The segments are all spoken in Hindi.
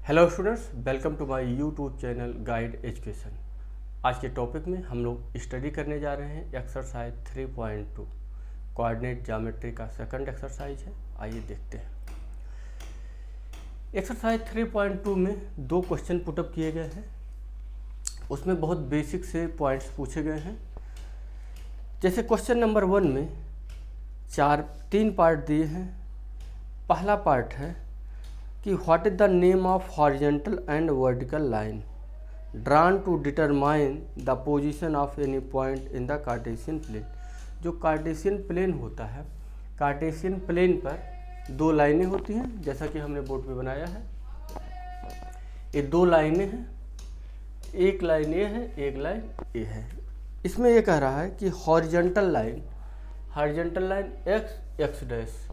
Hello students, welcome to my YouTube channel guide education. आज के टॉपिक में हम लोग स्टडी करने जा रहे हैं एक्सरसाइज 3.2 कोऑर्डिनेट ज्योमेट्री का सेकंड एक्सरसाइज है। आइए देखते हैं। एक्सरसाइज 3.2 में दो क्वेश्चन पुटअप किए गए हैं। उसमें बहुत बेसिक से पॉइंट्स पूछे गए हैं। जैसे क्वेश्चन नंबर 1 में तीन पार्ट दिए हैं। पहला पार्ट है कि what is the name of horizontal and vertical line drawn to determine the position of any point in the Cartesian plane. जो कार्टेशियन प्लेन होता है, कार्टेशियन प्लेन पर दो लाइनें होती हैं, जैसा कि हमने बोर्ड पे बनाया है। ये दो लाइनें हैं, एक लाइन ये है, एक लाइन ये है। इसमें ये कह रहा है कि horizontal line X X dash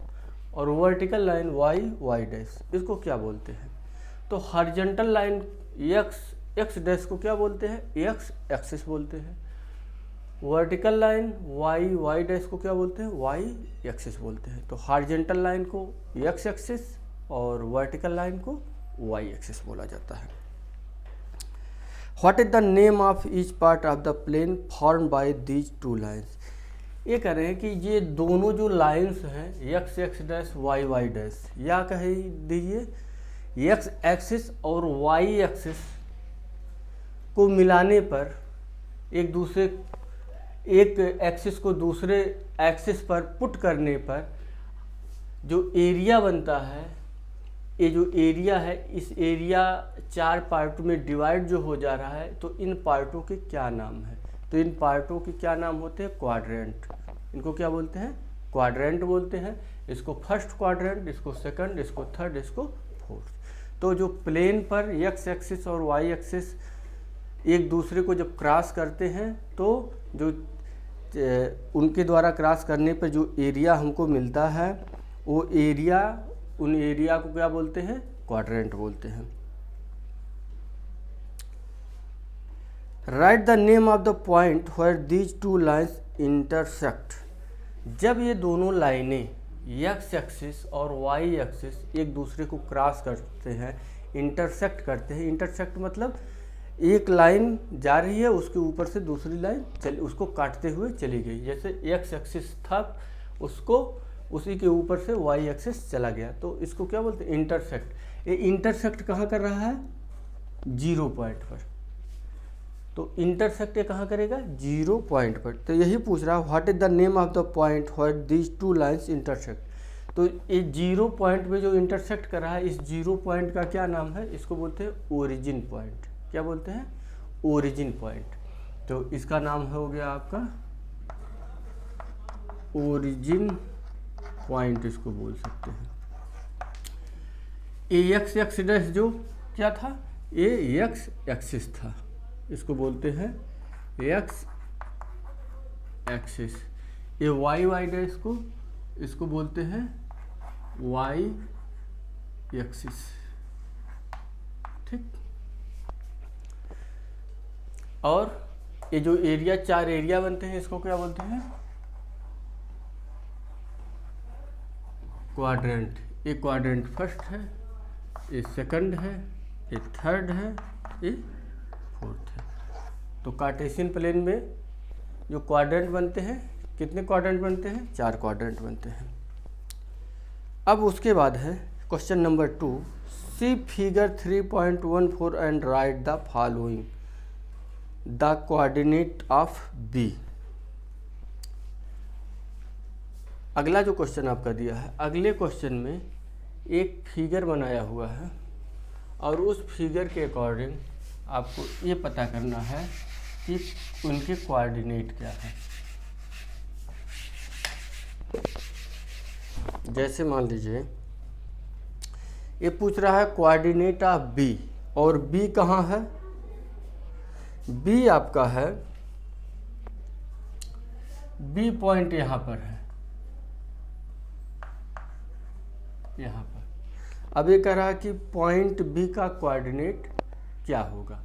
और vertical line Y Y dash, इसको क्या बोलते हैं? तो horizontal line X X dash को क्या बोलते हैं? एक्स एक्सिस बोलते हैं। Vertical line Y Y dash को क्या बोलते हैं? वाई एक्सिस बोलते हैं। तो हॉरिजॉन्टल लाइन को एक्स एक्सिस और वर्टिकल लाइन को वाई एक्सिस बोला जाता है। What is the name of each part of the plane form by these two lines. ये कह रहे हैं कि ये दोनों जो लाइंस हैं X X dash Y Y dash, या कह दीजिए एक्स एक्सिस और वाई एक्सिस को मिलाने पर एक एक्सिस को दूसरे एक्सिस पर पुट करने पर जो एरिया बनता है, ये जो एरिया है, इस एरिया चार पार्टों में डिवाइड जो हो जा रहा है, तो इन पार्टों के क्या नाम है? तो इन पार्टों के क्या नाम होते हैं? क्वाड्रेंट। इनको क्या बोलते हैं? क्वाड्रेंट बोलते हैं। इसको फर्स्ट क्वाड्रेंट, इसको सेकंड, इसको थर्ड, इसको फोर्थ। तो जो प्लेन पर एक्स एक्सिस और वाई एक्सिस एक दूसरे को जब क्रॉस करते हैं, तो जो उनके द्वारा क्रॉस करने पर जो एरिया हमको मिलता है, वो एरिया, उन एरिया को क्या बोलते हैं? क्वाड्रेंट बोलते हैं। Right the name of the point where these two lines intersect. जब ये दोनों लाइनें एक्स एक्सिस और वाई एक्सिस एक दूसरे को क्रॉस करते हैं, इंटरसेक्ट करते हैं। इंटरसेक्ट मतलब एक लाइन जा रही है, उसके ऊपर से दूसरी लाइन उसको काटते हुए चली गई। जैसे एक्स एक्सिस था, उसको उसी के ऊपर से वाई एक्सिस चला गया, तो इसको क्या बोलते हैं? इंटरसेक्ट। ये इंटरसेक्ट कहाँ कर रहा है? जीरो पॉइंट पर। तो इंटरसेक्ट ये कहाँ करेगा? जीरो पॉइंट पर। तो यही पूछ रहा है what is the name of the point where these two lines intersect. तो ये जीरो पॉइंट पे जो इंटरसेक्ट कर रहा है, इस जीरो पॉइंट का क्या नाम है? इसको बोलते हैं ओरिजिन पॉइंट। क्या बोलते हैं? Origin point. तो इसका नाम हो गया आपका ओरिजिन पॉइंट, इसको बोल सकते हैं। ये एक्स एक्स डैश जो क्या था? ये एक्स एक्सिस था, इसको बोलते हैं एक्स एक्सिस। ये वाई वाई डैश को, इसको बोलते हैं वाई एक्सिस। ठीक। और ये जो एरिया, चार एरिया बनते हैं, इसको क्या बोलते हैं? क्वाड्रेंट। ये क्वाड्रेंट फर्स्ट है, ये सेकंड है, ये थर्ड है, ये फोर्थ है। तो कार्टेशियन प्लेन में जो क्वाड्रेंट बनते हैं, कितने क्वाड्रेंट बनते हैं? चार क्वाड्रेंट बनते हैं। अब उसके बाद है question number 2, see figure 3.14 and write the following the coordinate of B. अगला जो क्वेश्चन आपका दिया है, अगले क्वेश्चन में एक फिगर बनाया हुआ है और उस फिगर के अकॉर्डिंग आपको ये पता करना है कि उनके कोऑर्डिनेट क्या है। जैसे मान लीजिए ये पूछ रहा है कोऑर्डिनेट ऑफ बी, और बी कहाँ है? बी आपका है, बी पॉइंट यहाँ पर है, यहाँ पर। अब ये कह रहा है कि पॉइंट बी का कोऑर्डिनेट क्या होगा।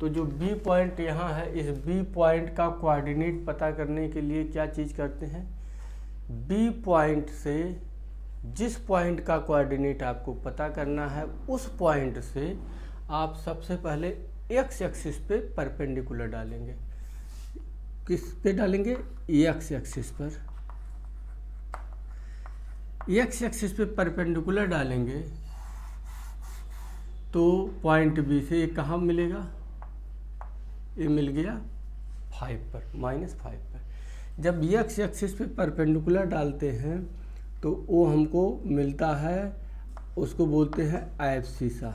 तो जो बी पॉइंट यहाँ है, इस बी पॉइंट का कोऑर्डिनेट पता करने के लिए क्या चीज़ करते हैं? बी पॉइंट से जिस पॉइंट का कोऑर्डिनेट आपको पता करना है उस पॉइंट से आप सबसे पहले एक्स एक्सिस पे परपेंडिकुलर डालेंगे। किस पे डालेंगे? एक्स एक्सिस पर। एक्स एक्सिस पे परपेंडिकुलर डालेंगे तो पॉइंट बी से ये कहाँ मिलेगा? ये मिल गया 5 पर, -5 पर। जब एक्स एक्सिस पे परपेंडिकुलर डालते हैं तो वो हमको मिलता है, उसको बोलते हैं एब्सिसा।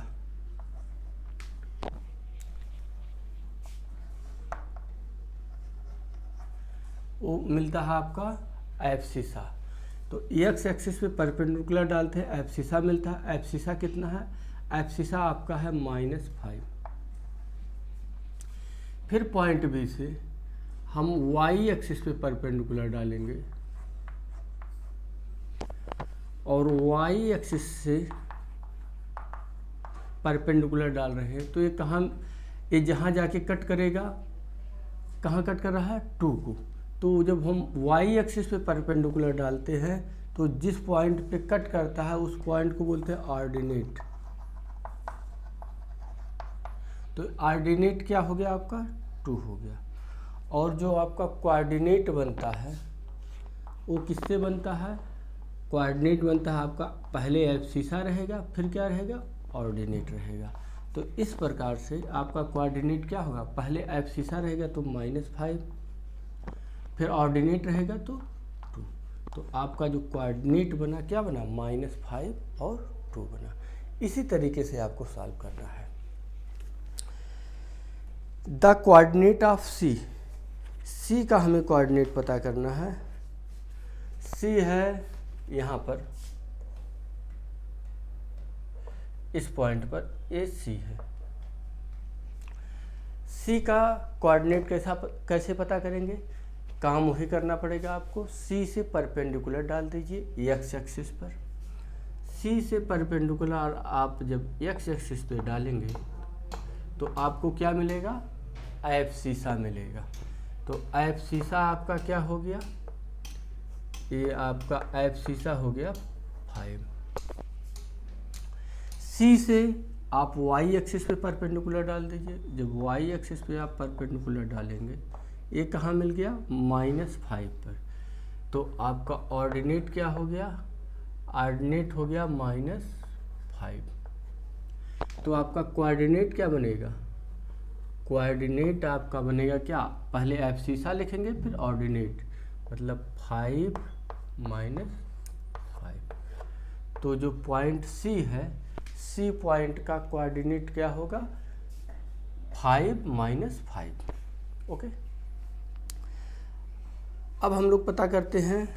वो मिलता है आपका एब्सिसा। तो एक्स एक्सिस पे परपेंडिकुलर डालते हैं, एब्सिसा मिलता है। एब्सिसा कितना है? एब्सिसा आपका है -5। फिर पॉइंट बी से हम वाई एक्सिस पे परपेंडिकुलर डालेंगे और वाई एक्सिस से परपेंडिकुलर डाल रहे हैं तो ये कहाँ, ये जहाँ जाके कट करेगा, कहाँ कट कर रहा है? 2 को। तो जब हम वाई एक्सिस पे परपेंडिकुलर डालते हैं तो जिस पॉइंट पे कट करता है उस पॉइंट को बोलते हैं ऑर्डिनेट। तो ऑर्डिनेट क्या हो गया आपका? 2 हो गया। और जो आपका कोऑर्डिनेट बनता है वो किससे बनता है? कोऑर्डिनेट बनता है आपका, पहले एब्सिसा रहेगा, फिर क्या रहेगा? ऑर्डिनेट रहेगा। तो इस प्रकार से आपका कोऑर्डिनेट क्या होगा? पहले एब्सिसा रहेगा तो -5, फिर ऑर्डिनेट रहेगा तो 2। तो आपका जो कोऑर्डिनेट बना क्या बना? -5 और 2 बना। इसी तरीके से आपको सॉल्व करना है। द कोऑर्डिनेट ऑफ सी, सी का हमें कोऑर्डिनेट पता करना है। सी है यहाँ पर, इस पॉइंट पर, ये सी है। सी का कोऑर्डिनेट कैसे पता करेंगे? काम वही करना पड़ेगा आपको। सी से परपेंडिकुलर डाल दीजिए एक्स एक्सिस पर। सी से परपेंडिकुलर आप जब एक्स एक्सिस पे डालेंगे तो आपको क्या मिलेगा? एब्सिसा मिलेगा। तो एब्सिसा आपका क्या हो गया? ये आपका एब्सिसा हो गया 5। सी से आप वाई एक्सिस पे परपेंडिकुलर डाल दीजिए। जब वाई एक्सिस पे आप परपेंडिकुलर डालेंगे ये कहाँ मिल गया? -5 पर। तो आपका ऑर्डिनेट क्या हो गया? ऑर्डिनेट हो गया -5। तो आपका कोऑर्डिनेट क्या बनेगा? कोऑर्डिनेट आपका बनेगा क्या? पहले एब्सिसा लिखेंगे फिर ऑर्डिनेट, मतलब 5 -5। तो जो पॉइंट सी है, सी पॉइंट का कोऑर्डिनेट क्या होगा? 5 -5। ओके। अब हम लोग पता करते हैं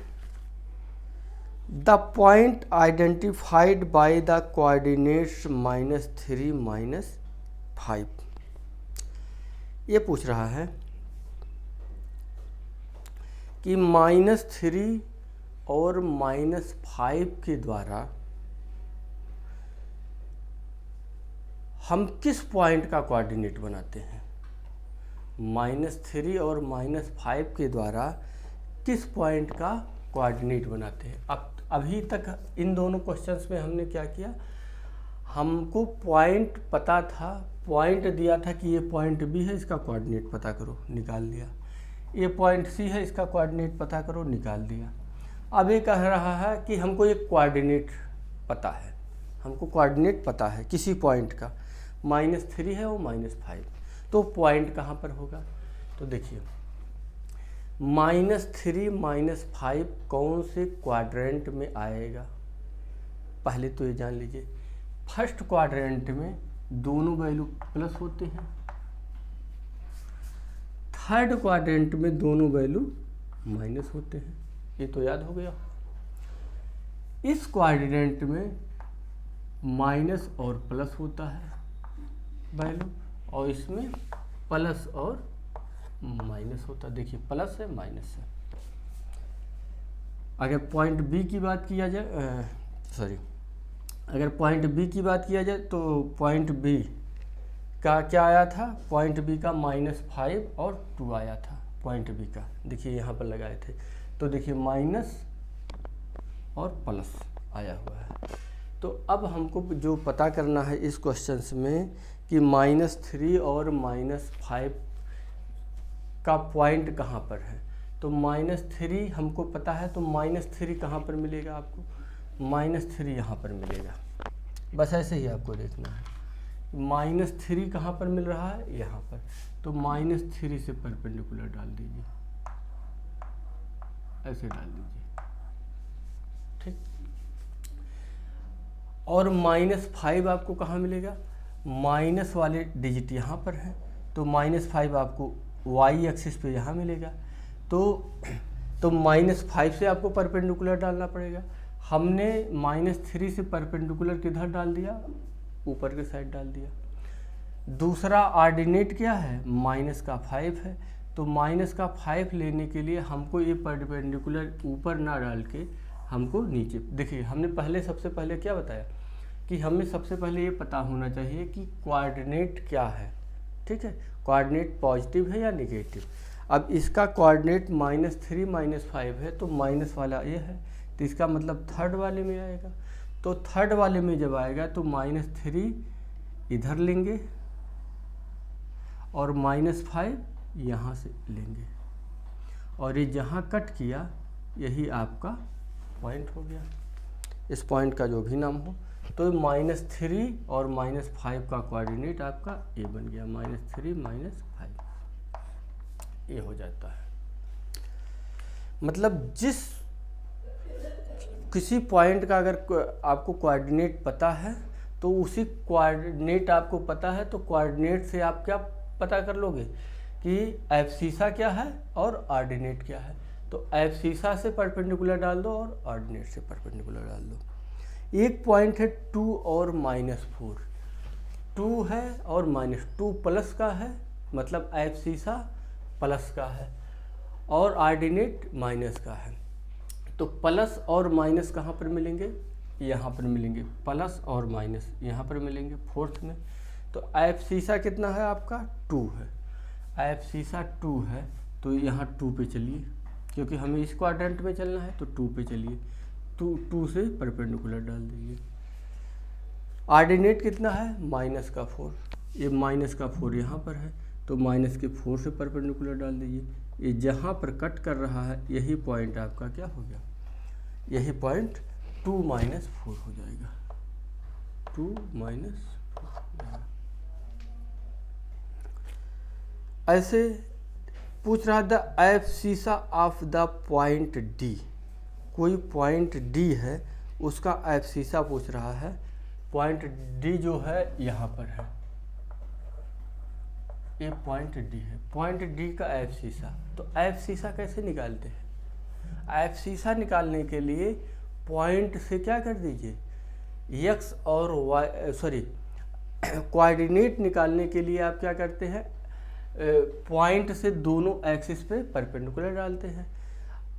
the point identified by the coordinates -3 -5। ये पूछ रहा है कि -3 और -5 के द्वारा हम किस पॉइंट का कोऑर्डिनेट बनाते हैं? -3 और -5 के द्वारा किस पॉइंट का कोऑर्डिनेट बनाते हैं? अब अभी तक इन दोनों क्वेश्चंस में हमने क्या किया? हमको पॉइंट पता था, पॉइंट दिया था कि ये पॉइंट बी है, इसका कोऑर्डिनेट पता करो, निकाल लिया। ये पॉइंट सी है, इसका कोऑर्डिनेट पता करो, निकाल दिया। अब ये कह रहा है कि हमको ये कोऑर्डिनेट पता है, हमको कोऑर्डिनेट पता है किसी पॉइंट का, -3 है वो -5। तो पॉइंट कहाँ पर होगा? तो देखिए -3 -5 कौन से क्वाड्रेंट में आएगा? पहले तो ये जान लीजिए, फर्स्ट क्वाड्रेंट में दोनों वैल्यू प्लस होते हैं, थर्ड क्वाड्रेंट में दोनों वैल्यू माइनस होते हैं। ये तो याद हो गया। इस क्वाड्रेंट में माइनस और प्लस होता है वैल्यू, और इसमें प्लस और माइनस होता है। देखिए प्लस है माइनस है। अगर पॉइंट बी की बात किया जाए, अगर पॉइंट बी की बात किया जाए तो पॉइंट बी का क्या आया था? पॉइंट बी का -5 और 2 आया था पॉइंट बी का। देखिए यहाँ पर लगाए थे, तो देखिए माइनस और प्लस, आया हुआ है। तो अब हमको जो पता करना है इस क्वेश्चंस में कि -3 और -5 का पॉइंट कहाँ पर है। तो -3 हमको पता है, तो -3 कहाँ पर मिलेगा आपको, -3 यहाँ पर मिलेगा। बस ऐसे ही आपको देखना है, -3 कहाँ पर मिल रहा है, यहाँ पर। तो -3 से परपेंडिकुलर डाल दीजिए, ऐसे डाल दीजिए, ठीक। और -5 आपको कहाँ मिलेगा, माइनस वाले डिजिट यहाँ पर है, तो -5 आपको y एक्सिस पे यहाँ मिलेगा। तो -5 से आपको परपेंडिकुलर डालना पड़ेगा। हमने -3 से परपेंडिकुलर किधर डाल दिया, ऊपर के साइड डाल दिया। दूसरा ऑर्डिनेट क्या है, -5 है, तो -5 लेने के लिए हमको ये परपेंडिकुलर ऊपर ना डाल के हमको नीचे, देखिए हमने पहले सबसे पहले क्या बताया कि हमें सबसे पहले ये पता होना चाहिए कि कोऑर्डिनेट क्या है, ठीक है, कोऑर्डिनेट पॉजिटिव है या नेगेटिव। अब इसका कोऑर्डिनेट -3 -5 है, तो माइनस वाला ये है, तो इसका मतलब थर्ड वाले में आएगा। तो थर्ड वाले में जब आएगा तो -3 इधर लेंगे और -5 यहाँ से लेंगे, और ये जहाँ कट किया यही आपका पॉइंट हो गया, इस पॉइंट का जो भी नाम हो। तो -3 और -5 का कोऑर्डिनेट आपका ए बन गया, -3 -5 ये हो जाता है। मतलब जिस किसी पॉइंट का अगर आपको कोऑर्डिनेट पता है तो उसी कोऑर्डिनेट आपको पता है, तो कोऑर्डिनेट से आप क्या पता कर लोगे कि एब्सिसा क्या है और ऑर्डिनेट क्या है। तो एब्सिसा से परपेंडिकुलर डाल दो और ऑर्डिनेट से परपेंडिकुलर डाल दो। एक पॉइंट है 2 और -4, 2 है और -2 प्लस का है, मतलब एब्सिसा प्लस का है और ऑर्डिनेट माइनस का है। तो प्लस और माइनस कहाँ पर मिलेंगे, यहाँ पर मिलेंगे, प्लस और माइनस यहाँ पर मिलेंगे फोर्थ में। तो एब्सिसा कितना है आपका, 2 है, एब्सिसा 2 है, तो यहाँ 2 पे चलिए, क्योंकि हमें इस क्वाड्रेंट में चलना है, तो 2 पे चलिए, 2 से परपेंडिकुलर डाल दीजिए। ऑर्डिनेट कितना है, -4, ये -4 यहाँ पर है, तो -4 से परपेंडिकुलर डाल दीजिए। ये जहाँ पर कट कर रहा है यही पॉइंट आपका क्या हो गया, यही पॉइंट 2 -4 हो जाएगा, 2 -4। ऐसे पूछ रहा the abscissa of the point D, कोई पॉइंट डी है उसका एब्सिसा पूछ रहा है। पॉइंट डी जो है यहाँ पर है, ये पॉइंट डी है, पॉइंट डी का एब्सिसा। तो एब्सिसा कैसे निकालते हैं, एब्सिसा निकालने के लिए पॉइंट से क्या कर दीजिए, एक्स और वाई, सॉरी कोऑर्डिनेट निकालने के लिए आप क्या करते हैं, पॉइंट से दोनों एक्सिस पे परपेंडिकुलर डालते हैं।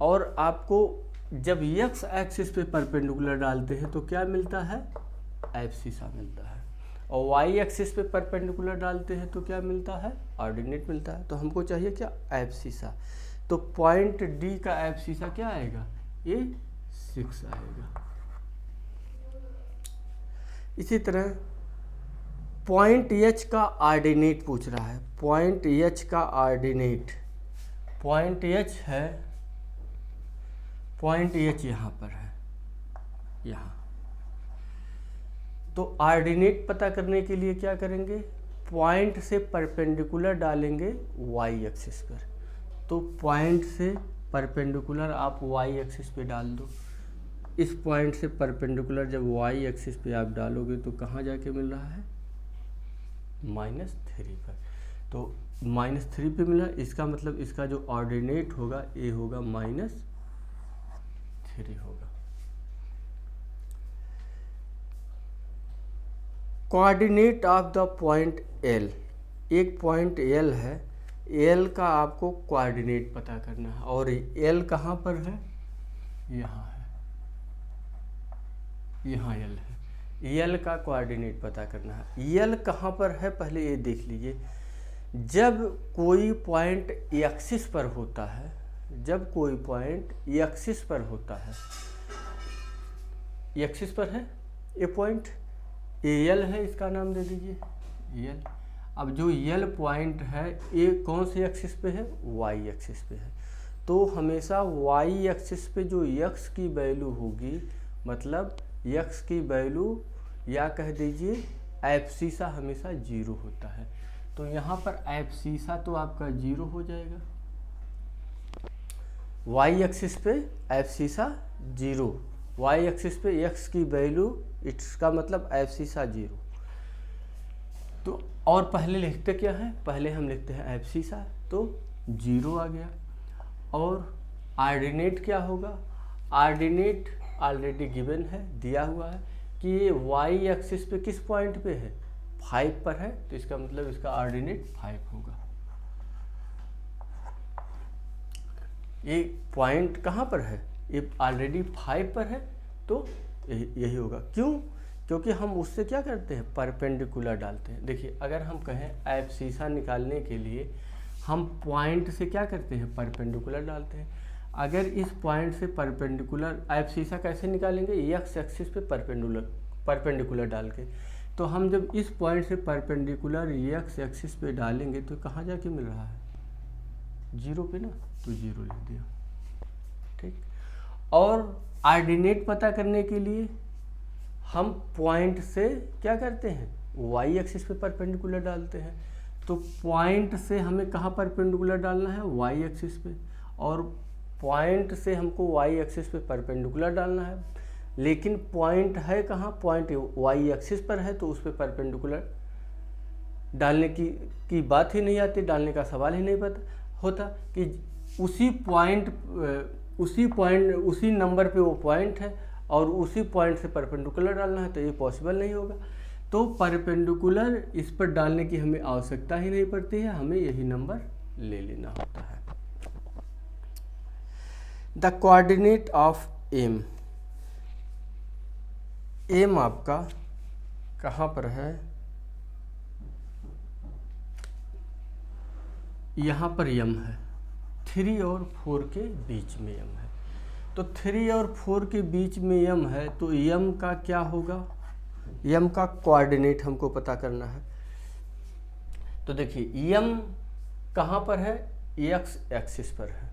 और आपको जब एक्स एक्सिस पे परपेंडिकुलर डालते हैं तो क्या मिलता है, एब्सिसा मिलता है, और वाई एक्सिस पे परपेंडिकुलर डालते हैं तो क्या मिलता है, ऑर्डिनेट मिलता है। तो हमको चाहिए क्या, एब्सिसा। तो पॉइंट डी का एब्सिसा क्या आएगा, ये 6 आएगा। इसी तरह पॉइंट एच का ऑर्डिनेट पूछ रहा है, पॉइंट एच का ऑर्डिनेट, पॉइंट एच है, पॉइंट एच यहाँ पर है, यहाँ। तो ऑर्डिनेट पता करने के लिए क्या करेंगे, पॉइंट से परपेंडिकुलर डालेंगे वाई एक्सिस पर। तो पॉइंट से परपेंडिकुलर आप वाई एक्सिस पे डाल दो। इस पॉइंट से परपेंडिकुलर जब वाई एक्सिस पे आप डालोगे तो कहाँ जाके मिल रहा है, -3 पर। तो -3 पे मिला, इसका मतलब इसका जो ऑर्डिनेट होगा ये होगा -3 होगा। Coordinate of the point L, एक पॉइंट एल है, एल का आपको कोऑर्डिनेट पता करना है, और एल कहाँ पर है, यहाँ है, यहाँ एल है, एल का कोऑर्डिनेट पता करना है। एल कहाँ पर है पहले ये देख लीजिए। जब कोई पॉइंट एक्सिस पर होता है, जब कोई पॉइंट एक्सिस पर होता है एक्सिस पर है ए पॉइंट, एल है, इसका नाम दे दीजिए एल। अब जो यल पॉइंट है ये कौन से एक्सिस पे है, वाई एक्सिस पे है। तो हमेशा वाई एक्सिस पे जो यक्स की वैल्यू होगी, मतलब यक्स की वैल्यू या कह दीजिए एब्सिसा हमेशा 0 होता है। तो यहाँ पर एब्सिसा तो आपका 0 हो जाएगा, वाई एक्सिस पे एब्सिसा 0, वाई एक्सिस पे एक्स की वैल्यू, इसका मतलब एब्सिसा 0। तो और पहले लिखते क्या है, पहले हम लिखते हैं एब्सिसा, तो 0 आ गया। और आर्डिनेट क्या होगा, आर्डिनेट ऑलरेडी गिवन है, दिया हुआ है कि ये वाई एक्सिस पे किस पॉइंट पे है, 5 पर है, तो इसका मतलब इसका आर्डिनेट 5 होगा। ये पॉइंट कहाँ पर है, ये ऑलरेडी 5 पर है, तो यही होगा। क्यों, क्योंकि हम उससे क्या करते हैं, परपेंडिकुलर डालते हैं। देखिए अगर हम कहें एब्सिसा निकालने के लिए हम पॉइंट से क्या करते हैं, परपेंडिकुलर डालते हैं। अगर इस पॉइंट से परपेंडिकुलर, एब्सिसा कैसे निकालेंगे, एक्स एक्सिस पे परपेंडिकुलर डाल के। तो हम जब इस पॉइंट से परपेंडिकुलर एक्स एक्सिस पे डालेंगे तो कहाँ जाके मिल रहा है, 0 पे ना, तो 0 लिख दिया, ठीक। और ऑर्डिनेट पता करने के लिए हम पॉइंट से क्या करते हैं, वाई एक्सिस पे परपेंडिकुलर डालते हैं। तो पॉइंट से हमें कहाँ परपेंडिकुलर डालना है, वाई एक्सिस पे, और पॉइंट से हमको वाई एक्सिस पे परपेंडिकुलर डालना है। लेकिन पॉइंट है कहाँ, पॉइंट वाई एक्सिस पर है, तो उस पर परपेंडिकुलर डालने की बात ही नहीं आती, डालने का सवाल ही नहीं पता होता कि उसी नंबर पे वो पॉइंट है और उसी पॉइंट से परपेंडिकुलर डालना है, तो ये पॉसिबल नहीं होगा। तो परपेंडिकुलर इस पर डालने की हमें आवश्यकता ही नहीं पड़ती है, हमें यही नंबर ले लेना होता है। The coordinate of M, M आपका कहाँ पर है, यहाँ पर यम है, 3 और 4 के बीच में यम है। तो 3 और 4 के बीच में यम है, तो यम का क्या होगा, यम का कोऑर्डिनेट हमको पता करना है। तो देखिए यम कहाँ पर है, एक्स एक्सिस पर है।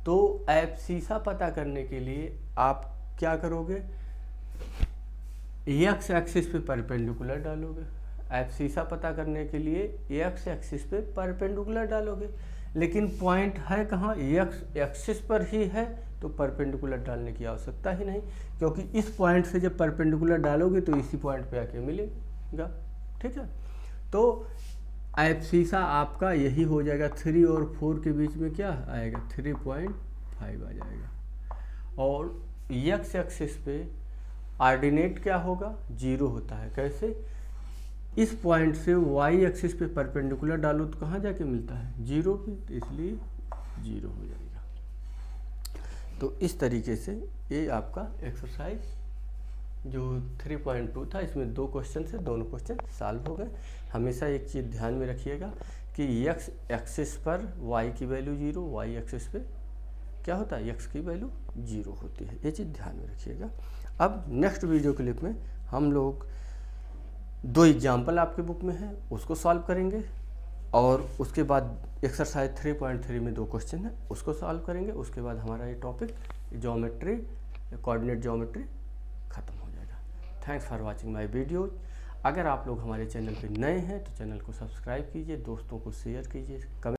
तो एब्सिसा पता करने के लिए आप क्या करोगे, एक्स एक्सिस पे परपेंडिकुलर डालोगे। एब्सिसा पता करने के लिए एक्स एक्सिस पे परपेंडिकुलर डालोगे, लेकिन पॉइंट है कहाँ, एक्स एक्सिस पर ही है, तो परपेंडिकुलर डालने की आवश्यकता ही नहीं, क्योंकि इस पॉइंट से जब परपेंडिकुलर डालोगे तो इसी पॉइंट पे आके मिलेगा, ठीक है। तो एब्सिसा आपका यही हो जाएगा, 3 और 4 के बीच में क्या आएगा, 3.5 आ जाएगा। और एक्स एक्सिस पे ऑर्डिनेट क्या होगा, 0 होता है। कैसे, इस पॉइंट से वाई एक्सिस पे परपेंडिकुलर डालो तो कहाँ जाके मिलता है, 0 पे, तो इसलिए 0 हो जाएगा। तो इस तरीके से ये आपका एक्सरसाइज जो 3.2 था, इसमें 2 क्वेश्चन से दोनों क्वेश्चन सॉल्व हो गए। हमेशा एक चीज़ ध्यान में रखिएगा कि एक्स एक्सिस पर वाई की वैल्यू 0, वाई एक्सिस पे क्या होता है, एक्स की वैल्यू 0 होती है, ये चीज़ ध्यान में रखिएगा। अब नेक्स्ट वीडियो क्लिप में हम लोग 2 एग्जाम्पल आपके बुक में है, उसको सॉल्व करेंगे, और उसके बाद एक्सरसाइज 3.3 में 2 क्वेश्चन है, उसको सॉल्व करेंगे। उसके बाद हमारा ये टॉपिक ज्योमेट्री, कोऑर्डिनेट ज्योमेट्री ख़त्म हो जाएगा। Thanks for watching my video. अगर आप लोग हमारे चैनल पे नए हैं तो चैनल को सब्सक्राइब कीजिए, दोस्तों को शेयर कीजिए, कमेंट